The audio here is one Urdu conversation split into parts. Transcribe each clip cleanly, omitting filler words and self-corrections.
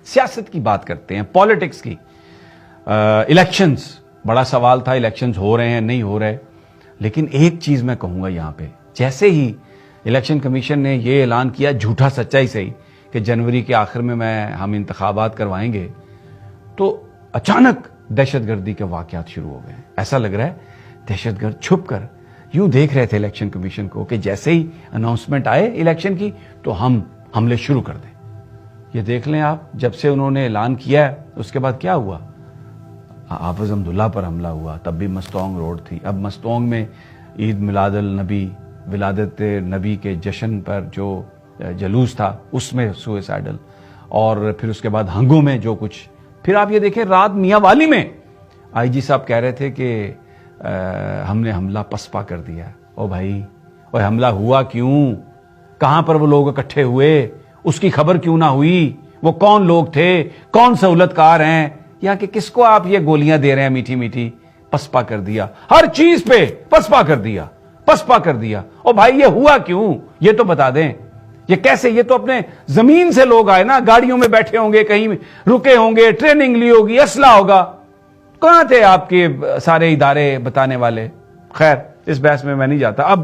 سیاست کی بات کرتے ہیں, پالیٹکس کی. الیکشنز, بڑا سوال تھا الیکشنز ہو رہے ہیں نہیں ہو رہے, لیکن ایک چیز میں کہوں گا یہاں پہ, جیسے ہی الیکشن کمیشن نے یہ اعلان کیا جھوٹا سچائی سے ہی کہ جنوری کے آخر میں ہم انتخابات کروائیں گے, تو اچانک دہشت گردی کے واقعات شروع ہو گئے. ایسا لگ رہا ہے دہشت گرد چھپ کر یوں دیکھ رہے تھے الیکشن کمیشن کو کہ جیسے ہی اناؤنسمنٹ آئے الیکشن کی تو ہم حملے شروع کر دیں. یہ دیکھ لیں آپ, جب سے انہوں نے اعلان کیا ہے اس کے بعد کیا ہوا, حافظ عبداللہ پر حملہ ہوا, تب بھی مستونگ روڈ تھی. اب مستونگ میں عید میلاد النبی, ولادت نبی کے جشن پر جو جلوس تھا اس میں سوئسائڈل, اور پھر اس کے بعد ہنگو میں جو کچھ. پھر آپ یہ دیکھیں رات میاں والی میں آئی جی صاحب کہہ رہے تھے کہ ہم نے حملہ پسپا کر دیا. او بھائی, وہ حملہ ہوا کیوں, کہاں پر وہ لوگ اکٹھے ہوئے, اس کی خبر کیوں نہ ہوئی, وہ کون لوگ تھے, کون سہولت کار ہیں, یا کہ کس کو آپ یہ گولیاں دے رہے ہیں میٹھی میٹھی. پسپا کر دیا, ہر چیز پہ پسپا کر دیا, پسپا کر دیا. او بھائی یہ ہوا کیوں, یہ تو بتا دیں. یہ کیسے, یہ تو اپنے زمین سے لوگ آئے نا, گاڑیوں میں بیٹھے ہوں گے, کہیں رکے ہوں گے, ٹریننگ لی ہوگی, اسلحہ ہوگا. کہاں تھے آپ کے سارے ادارے بتانے والے؟ خیر اس بحث میں نہیں جاتا. اب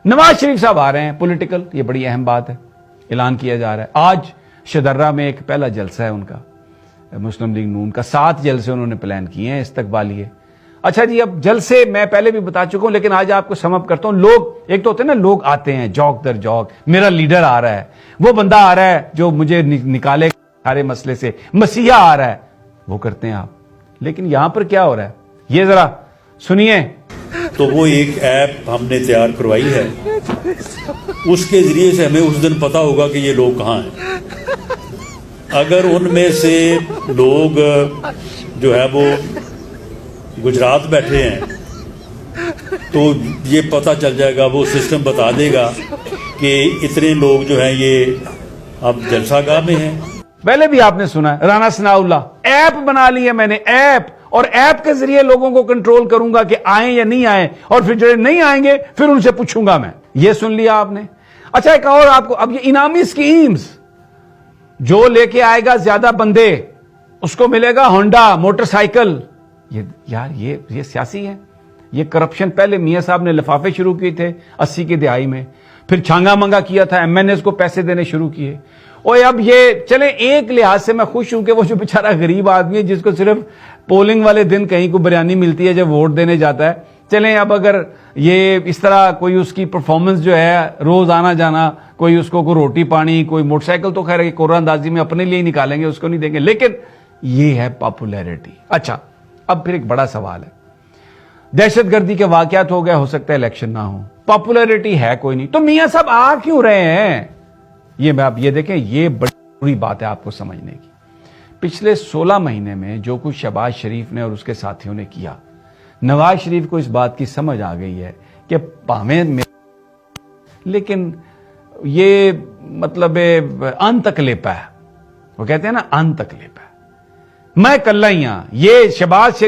نواز شریف صاحب آ رہے ہیں پولیٹیکل, یہ بڑی اہم بات ہے, اعلان کیا جا رہا ہے. آج شدرہ میں ایک پہلا جلسہ ہے ان کا, مسلم لیگ نون کا. 7 جلسے انہوں نے پلان کیے ہیں استقبالیے. اچھا جی, اب جلسے میں پہلے بھی بتا چکا ہوں, لیکن آج آپ کو سم اپ کرتا ہوں. لوگ ایک تو ہوتے ہیں نا, لوگ آتے ہیں جوک در جوک, میرا لیڈر آ رہا ہے, وہ بندہ آ رہا ہے جو مجھے نکالے سارے مسئلے سے, مسیحا آ رہا ہے, وہ کرتے ہیں آپ. لیکن یہاں پر کیا ہو رہا ہے یہ ذرا سنیے. تو وہ ایک ایپ ہم نے تیار کروائی ہے, اس کے ذریعے سے ہمیں اس دن پتا ہوگا کہ یہ لوگ کہاں ہیں. اگر ان میں سے لوگ جو ہے وہ گجرات بیٹھے ہیں تو یہ پتہ چل جائے گا, وہ سسٹم بتا دے گا کہ اتنے لوگ جو ہیں یہ اب جلسہ گاہ میں ہیں. پہلے بھی آپ نے سنا ہے رانا ثناء اللہ, ایپ بنا لی ہے میں نے, ایپ, اور ایپ کے ذریعے لوگوں کو کنٹرول کروں گا کہ آئیں یا نہیں آئیں, اور پھر جو نہیں آئیں گے پھر ان سے پوچھوں گا میں. یہ سن لیا آپ نے. اچھا ایک اور آپ کو, اب یہ انعامی سکیمز, جو لے کے آئے گا زیادہ بندے اس کو ملے گا ہونڈا موٹر سائیکل. یار یہ سیاسی ہے, یہ کرپشن. پہلے میاں صاحب نے لفافے شروع کیے تھے 80 کی دہائی میں, پھر چھانگا منگا کیا تھا, ایم این ایز کو پیسے دینے شروع کیے. اور اب یہ چلیں, ایک لحاظ سے میں خوش ہوں کہ وہ جو بیچارہ غریب آدمی ہے جس کو صرف پولنگ والے دن کہیں کو بریانی ملتی ہے جب ووٹ دینے جاتا ہے, چلیں اب اگر یہ اس طرح کوئی اس کی پرفارمنس جو ہے روز آنا جانا, کوئی اس کو کوئی روٹی پانی, کوئی موٹر سائیکل, تو خیر قرآن اندازی میں اپنے لیے ہی نکالیں گے, اس کو نہیں دیں گے, لیکن یہ ہے پاپولیرٹی. اچھا اب پھر ایک بڑا سوال ہے, دہشت گردی کے واقعات ہو گئے, ہو سکتا ہے الیکشن نہ ہو, پاپولیرٹی ہے کوئی نہیں, تو میاں صاحب آ کیوں رہے ہیں؟ یہ میں آپ یہ دیکھیں, یہ بڑی بات ہے آپ کو سمجھنے کی. پچھلے 16 مہینے میں جو کچھ شہباز شریف نے اور اس کے ساتھیوں نے کیا, نواز شریف کو اس بات کی سمجھ آ گئی ہے کہ پاویں, لیکن یہ مطلب ان تکلیف ہے, وہ کہتے ہیں نا ان تکلیف ہے, میں کلہ ہی ہاں, یہ شہباز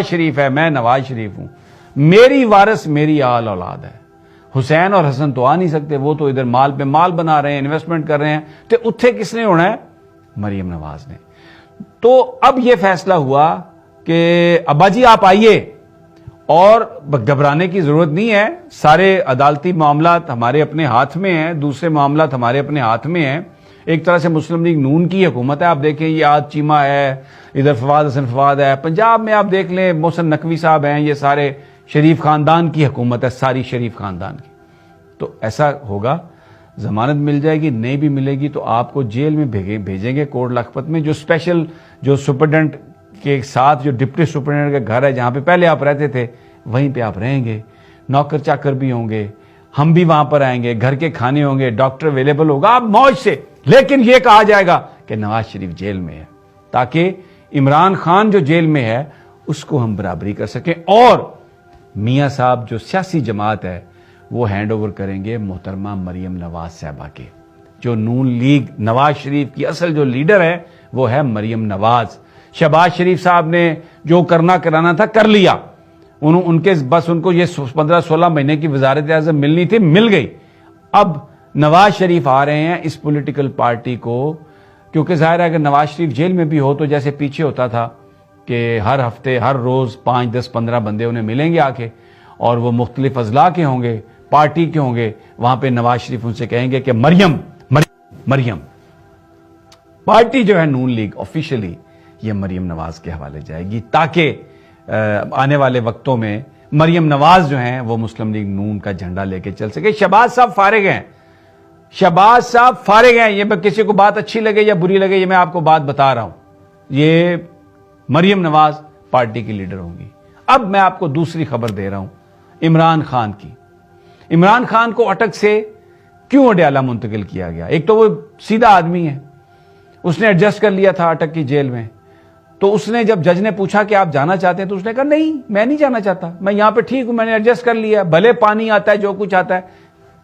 شریف ہے, میں نواز شریف ہوں, میری وارث میری آل اولاد ہے. حسین اور حسن تو آ نہیں سکتے, وہ تو ادھر مال پہ مال بنا رہے ہیں, انویسٹمنٹ کر رہے ہیں, تو اتھے کس نے ہونا ہے؟ مریم نواز نے. تو اب یہ فیصلہ ہوا کہ ابا جی آپ آئیے, اور گھبرانے کی ضرورت نہیں ہے, سارے عدالتی معاملات ہمارے اپنے ہاتھ میں ہیں, دوسرے معاملات ہمارے اپنے ہاتھ میں ہیں. ایک طرح سے مسلم لیگ نون کی حکومت ہے. آپ دیکھیں یہ آج چیمہ ہے, ادھر فواد حسن فواد ہے, پنجاب میں آپ دیکھ لیں محسن نقوی صاحب ہیں, یہ سارے شریف خاندان کی حکومت ہے, ساری شریف خاندان کی. تو ایسا ہوگا, ضمانت مل جائے گی, نہیں بھی ملے گی تو آپ کو جیل میں بھیجیں گے کوٹ لکھپت میں, جو اسپیشل جو سپرڈنٹ کے ساتھ جو ڈپٹی سپرڈنٹ کا گھر ہے جہاں پہ پہلے آپ رہتے تھے, وہیں پہ آپ رہیں گے. نوکر چاکر بھی ہوں گے, ہم بھی وہاں پر آئیں گے, گھر کے کھانے ہوں گے, ڈاکٹر اویلیبل ہوگا, آپ موج سے. لیکن یہ کہا جائے گا کہ نواز شریف جیل میں ہے, تاکہ عمران خان جو جیل میں ہے اس کو ہم برابری کر سکیں, اور میاں صاحب جو سیاسی جماعت ہے وہ ہینڈ اوور کریں گے محترمہ مریم نواز صاحبہ کے. جو نون لیگ نواز شریف کی اصل جو لیڈر ہے وہ ہے مریم نواز. شہباز شریف صاحب نے جو کرنا کرانا تھا کر لیا, ان کے بس ان کو یہ 15-16 مہینے کی وزارت اعظم ملنی تھی, مل گئی. اب نواز شریف آ رہے ہیں اس پولیٹیکل پارٹی کو کیونکہ ظاہر ہے اگر نواز شریف جیل میں بھی ہو تو جیسے پیچھے ہوتا تھا کہ ہر ہفتے ہر روز 5 10 15 بندے انہیں ملیں گے آ کے، اور وہ مختلف اضلاع کے ہوں گے، پارٹی کے ہوں گے، وہاں پہ نواز شریف ان سے کہیں گے کہ مریم پارٹی جو ہے نون لیگ آفیشلی یہ مریم نواز کے حوالے جائے گی، تاکہ آنے والے وقتوں میں مریم نواز جو ہیں وہ مسلم لیگ نون کا جھنڈا لے کے چل سکے۔ شہباز صاحب فارغ ہیں، یہ کسی کو بات اچھی لگے یا بری لگے، یہ میں آپ کو بات بتا رہا ہوں، یہ مریم نواز پارٹی کی لیڈر ہوں گی۔ اب میں آپ کو دوسری خبر دے رہا ہوں عمران خان کی۔ عمران خان کو اٹک سے کیوں اڈیالہ منتقل کیا گیا؟ ایک تو وہ سیدھا آدمی ہے، اس نے ایڈجسٹ کر لیا تھا اٹک کی جیل میں، تو اس نے جب جج نے پوچھا کہ آپ جانا چاہتے ہیں تو اس نے کہا نہیں میں نہیں جانا چاہتا، میں یہاں پہ ٹھیک ہوں، میں نے ایڈجسٹ کر لیا، بھلے پانی آتا ہے جو کچھ آتا ہے،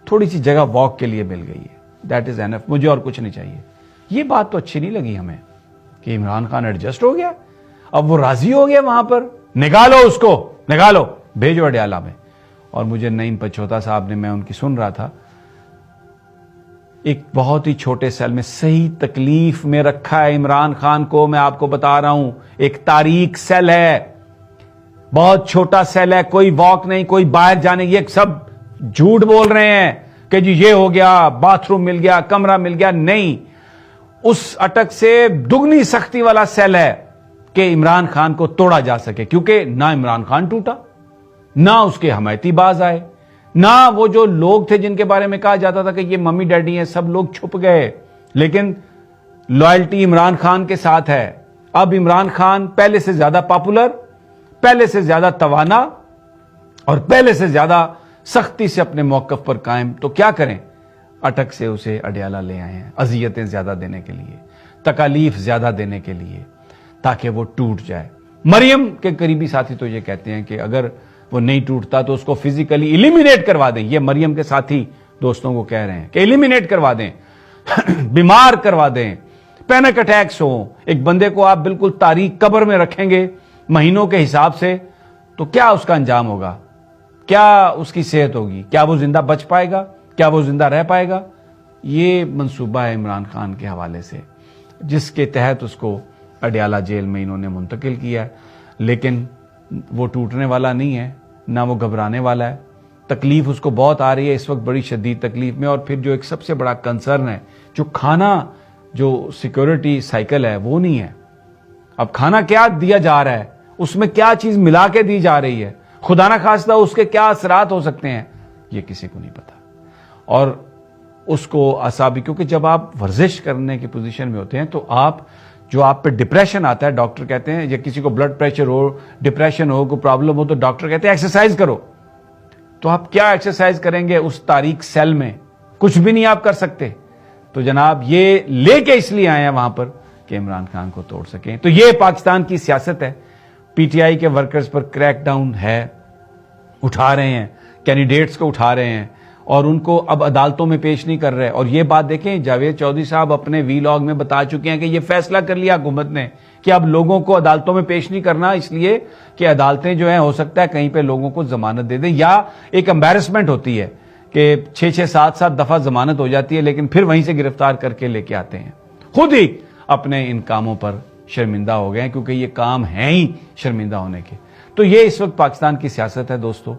تھوڑی سی جگہ واک کے لیے مل گئی ہے، دیٹ از اینف، مجھے اور کچھ نہیں چاہیے۔ یہ بات تو اچھی نہیں لگی ہمیں کہ عمران خان ایڈجسٹ ہو گیا، اب وہ راضی ہو گیا، وہاں پر نکالو اس کو، نکالو بھیجو اڈیالہ میں۔ اور مجھے نعیم پچھوتا صاحب نے، میں ان کی سن رہا تھا، ایک بہت ہی چھوٹے سیل میں صحیح تکلیف میں رکھا ہے عمران خان کو، میں آپ کو بتا رہا ہوں، ایک تاریک سیل ہے، بہت چھوٹا سیل ہے، کوئی واک نہیں، کوئی باہر جانے، یہ سب جھوٹ بول رہے ہیں کہ جی یہ ہو گیا، باتھ روم مل گیا، کمرہ مل گیا، نہیں، اس اٹک سے دگنی سختی والا سیل ہے کہ عمران خان کو توڑا جا سکے، کیونکہ نہ عمران خان ٹوٹا، نہ اس کے حمایتی باز آئے، نہ وہ جو لوگ تھے جن کے بارے میں کہا جاتا تھا کہ یہ ممی ڈیڈی ہیں، سب لوگ چھپ گئے، لیکن لائلٹی عمران خان کے ساتھ ہے۔ اب عمران خان پہلے سے زیادہ پاپولر، پہلے سے زیادہ توانا اور پہلے سے زیادہ سختی سے اپنے موقف پر قائم، تو کیا کریں؟ اٹک سے اسے اڈیالہ لے آئے ہیں، اذیتیں زیادہ دینے کے لیے، تکالیف زیادہ دینے کے لیے، تاکہ وہ ٹوٹ جائے۔ مریم کے قریبی ساتھی تو یہ کہتے ہیں کہ اگر وہ نہیں ٹوٹتا تو اس کو فزیکلی ایلیمینیٹ کروا دیں، یہ مریم کے ساتھی دوستوں کو کہہ رہے ہیں کہ ایلیمینیٹ کروا دیں، بیمار کروا دیں، پینک اٹیکس ہوں، ایک بندے کو آپ بالکل تاریک قبر میں رکھیں گے مہینوں کے حساب سے، تو کیا اس کا انجام ہوگا؟ کیا اس کی صحت ہوگی؟ کیا وہ زندہ بچ پائے گا؟ کیا وہ زندہ رہ پائے گا؟ یہ منصوبہ ہے عمران خان کے حوالے سے، جس کے تحت اس کو اڈیالہ جیل میں انہوں نے منتقل کیا ہے، لیکن وہ ٹوٹنے والا نہیں ہے، نہ وہ گھبرانے والا ہے۔ تکلیف اس کو بہت آ رہی ہے اس وقت، بڑی شدید تکلیف میں، اور پھر جو ایک سب سے بڑا کنسرن ہے، جو کھانا، جو سیکیورٹی سائیکل ہے وہ نہیں ہے۔ اب کھانا کیا دیا جا رہا ہے، اس میں کیا چیز ملا کے دی جا رہی ہے، خدا نہ خواستہ اس کے کیا اثرات ہو سکتے ہیں، یہ کسی کو نہیں پتا۔ اور اس کو اعصابی، کیونکہ جب آپ ورزش کرنے کی پوزیشن میں ہوتے ہیں تو جو آپ پہ ڈپریشن آتا ہے، ڈاکٹر کہتے ہیں، یا کسی کو بلڈ پریشر ہو، ڈپریشن ہو، کوئی پرابلم ہو، تو ڈاکٹر کہتے ہیں ایکسرسائز کرو۔ تو آپ کیا ایکسرسائز کریں گے اس تاریک سیل میں؟ کچھ بھی نہیں آپ کر سکتے۔ تو جناب یہ لے کے اس لیے آئے ہیں وہاں پر کہ عمران خان کو توڑ سکیں۔ تو یہ پاکستان کی سیاست ہے، پی ٹی آئی کے ورکرز پر کریک ڈاؤن ہے، اٹھا رہے ہیں، کینڈیڈیٹس کو اٹھا رہے ہیں، اور ان کو اب عدالتوں میں پیش نہیں کر رہے۔ اور یہ بات دیکھیں، جاوید چودھری صاحب اپنے وی لاگ میں بتا چکے ہیں کہ یہ فیصلہ کر لیا حکومت نے کہ اب لوگوں کو عدالتوں میں پیش نہیں کرنا، اس لیے کہ عدالتیں جو ہیں ہو سکتا ہے کہیں پہ لوگوں کو ضمانت دے دیں، یا ایک امبیرسمنٹ ہوتی ہے کہ 6 7 دفعہ ضمانت ہو جاتی ہے، لیکن پھر وہیں سے گرفتار کر کے لے کے آتے ہیں۔ خود ہی اپنے ان کاموں پر شرمندہ ہو گئے ہیں، کیونکہ یہ کام ہیں ہی شرمندہ ہونے کے۔ تو یہ اس وقت پاکستان کی سیاست ہے دوستو۔